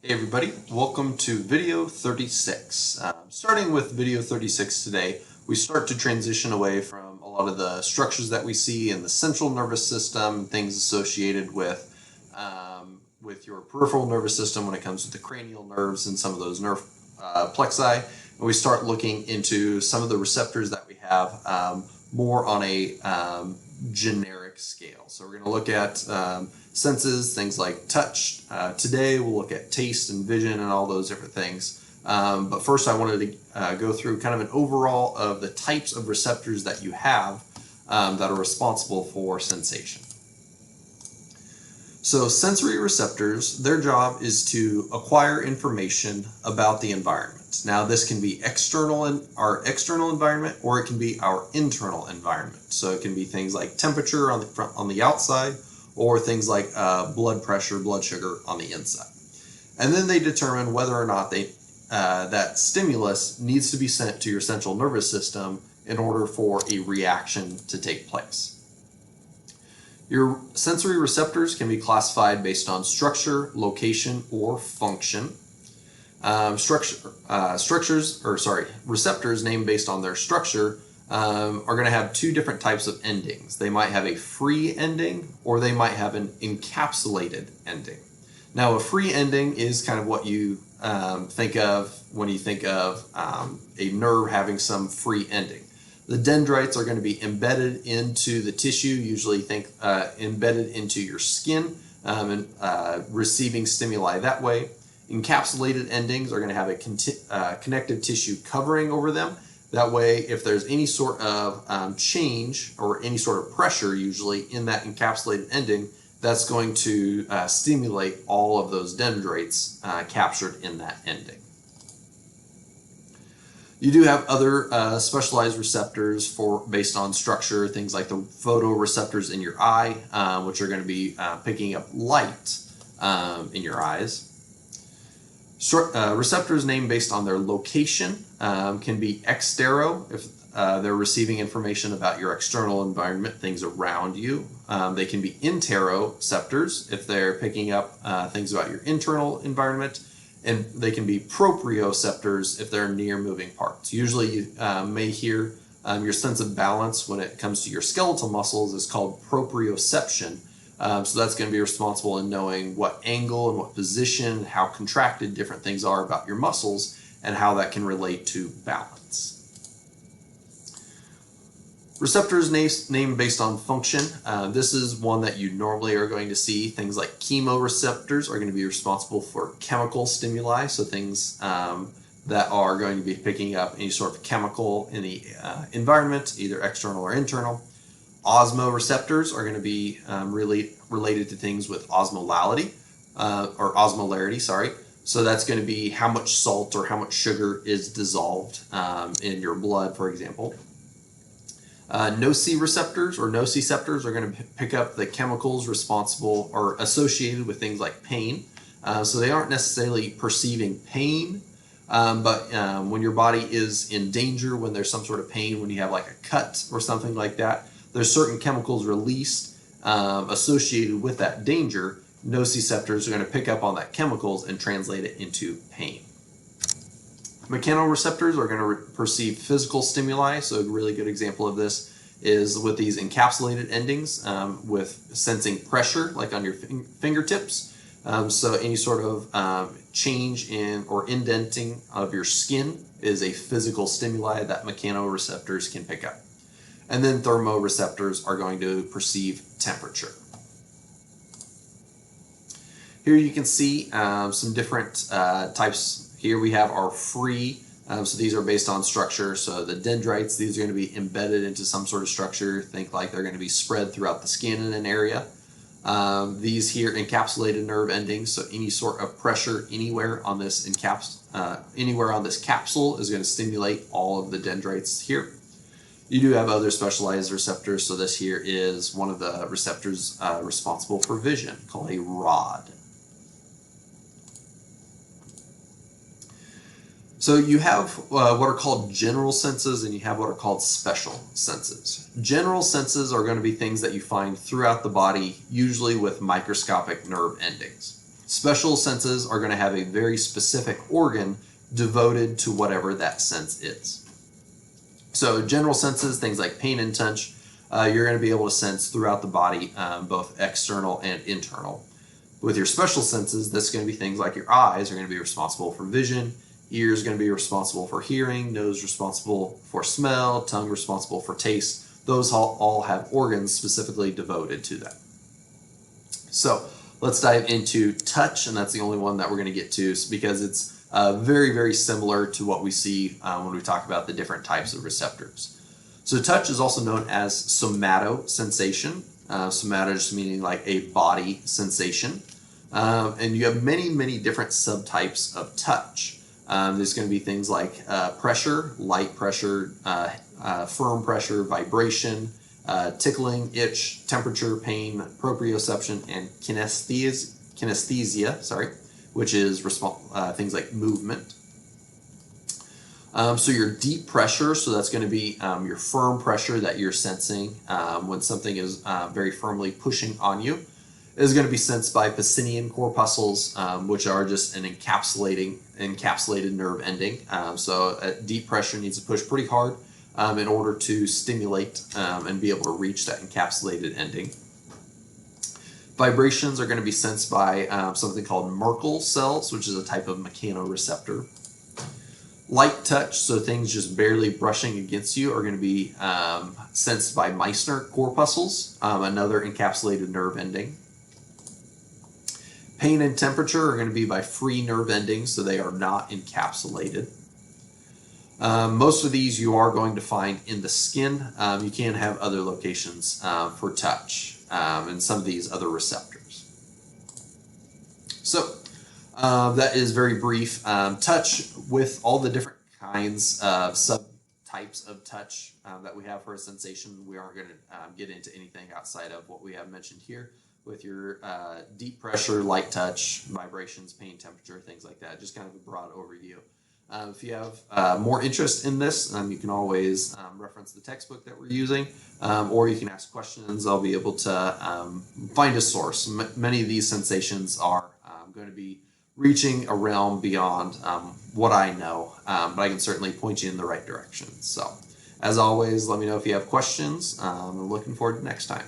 Hey everybody, welcome to video 36. Starting with video 36 today, we start to transition away from a lot of the structures that we see in the central nervous system, things associated with your peripheral nervous system when it comes to the cranial nerves and some of those nerve plexi. And we start looking into some of the receptors that we have more on a generic scale. So we're going to look at senses, things like touch. Today we'll look at taste and vision and all those different things. But first I wanted to go through kind of an overall of the types of receptors that you have that are responsible for sensation. So sensory receptors, their job is to acquire information about the environment. Now this can be our external environment, or it can be our internal environment. So it can be things like temperature on the outside, or things like blood pressure, blood sugar on the inside. And then they determine whether or not that stimulus needs to be sent to your central nervous system in order for a reaction to take place. Your sensory receptors can be classified based on structure, location, or function. Receptors named based on their structure are going to have two different types of endings. They might have a free ending, or they might have an encapsulated ending. Now, a free ending is kind of what you think of when you think of a nerve having some free ending. The dendrites are going to be embedded into the tissue, usually embedded into your skin, and receiving stimuli that way. Encapsulated endings are going to have a connective tissue covering over them. That way, if there's any sort of change or any sort of pressure, usually in that encapsulated ending, that's going to stimulate all of those dendrites captured in that ending. You do have other specialized receptors based on structure, things like the photoreceptors in your eye, which are going to be picking up light in your eyes. Receptors named based on their location can be extero if they're receiving information about your external environment, things around you. They can be interoceptors if they're picking up things about your internal environment. And they can be proprioceptors if they're near moving parts. Usually you may hear your sense of balance when it comes to your skeletal muscles is called proprioception. So that's going to be responsible in knowing what angle and what position, how contracted different things are about your muscles, and how that can relate to balance. Receptors named based on function. This is one that you normally are going to see. Things like chemoreceptors are going to be responsible for chemical stimuli, so things that are going to be picking up any sort of chemical in the environment, either external or internal. Osmoreceptors are going to be really related to things with osmolality, or osmolarity, sorry. So that's going to be how much salt or how much sugar is dissolved in your blood, for example. Nociceptors or nociceptors are going to pick up the chemicals responsible or associated with things like pain. So they aren't necessarily perceiving pain, but when your body is in danger, when there's some sort of pain, when you have like a cut or something like that, there's certain chemicals released associated with that danger. Nociceptors are going to pick up on that chemicals and translate it into pain. Mechanoreceptors are going to perceive physical stimuli. So a really good example of this is with these encapsulated endings with sensing pressure, like on your fingertips. So any sort of change in or indenting of your skin is a physical stimuli that mechanoreceptors can pick up. And then thermoreceptors are going to perceive temperature. Here you can see some different types. Here we have our free, so these are based on structure. So the dendrites, these are going to be embedded into some sort of structure. Think like they're going to be spread throughout the skin in an area. These here encapsulated nerve endings, so any sort of pressure anywhere on this capsule is going to stimulate all of the dendrites here. You do have other specialized receptors, so this here is one of the receptors responsible for vision, called a rod. So you have what are called general senses, and you have what are called special senses. General senses are going to be things that you find throughout the body, usually with microscopic nerve endings. Special senses are going to have a very specific organ devoted to whatever that sense is. So general senses, things like pain and touch, you're going to be able to sense throughout the body, both external and internal. With your special senses, that's going to be things like your eyes are going to be responsible for vision, ears going to be responsible for hearing, nose responsible for smell, tongue responsible for taste. Those all have organs specifically devoted to them. So let's dive into touch, and that's the only one that we're going to get to because it's very, very similar to what we see when we talk about the different types of receptors. So touch is also known as somatosensation. Somato just meaning like a body sensation. And you have many, many different subtypes of touch. There's going to be things like pressure, light pressure, firm pressure, vibration, tickling, itch, temperature, pain, proprioception, and kinesthesia, which is things like movement. So your deep pressure, so that's going to be your firm pressure that you're sensing when something is very firmly pushing on you, is going to be sensed by Pacinian corpuscles, which are just an encapsulated nerve ending. So at deep pressure needs to push pretty hard in order to stimulate and be able to reach that encapsulated ending. Vibrations are going to be sensed by something called Merkel cells, which is a type of mechanoreceptor. Light touch, so things just barely brushing against you, are going to be sensed by Meissner corpuscles, another encapsulated nerve ending. Pain and temperature are going to be by free nerve endings, so they are not encapsulated. Most of these you are going to find in the skin. You can have other locations for touch and some of these other receptors. So that is very brief. Touch, with all the different kinds of subtypes of touch that we have for a sensation, we aren't going to get into anything outside of what we have mentioned here with your deep pressure, light touch, vibrations, pain, temperature, things like that. Just kind of a broad overview. If you have more interest in this, you can always reference the textbook that we're using, or you can ask questions. I'll be able to find a source. Many of these sensations are going to be reaching a realm beyond what I know, but I can certainly point you in the right direction. So, as always, let me know if you have questions. I'm looking forward to next time.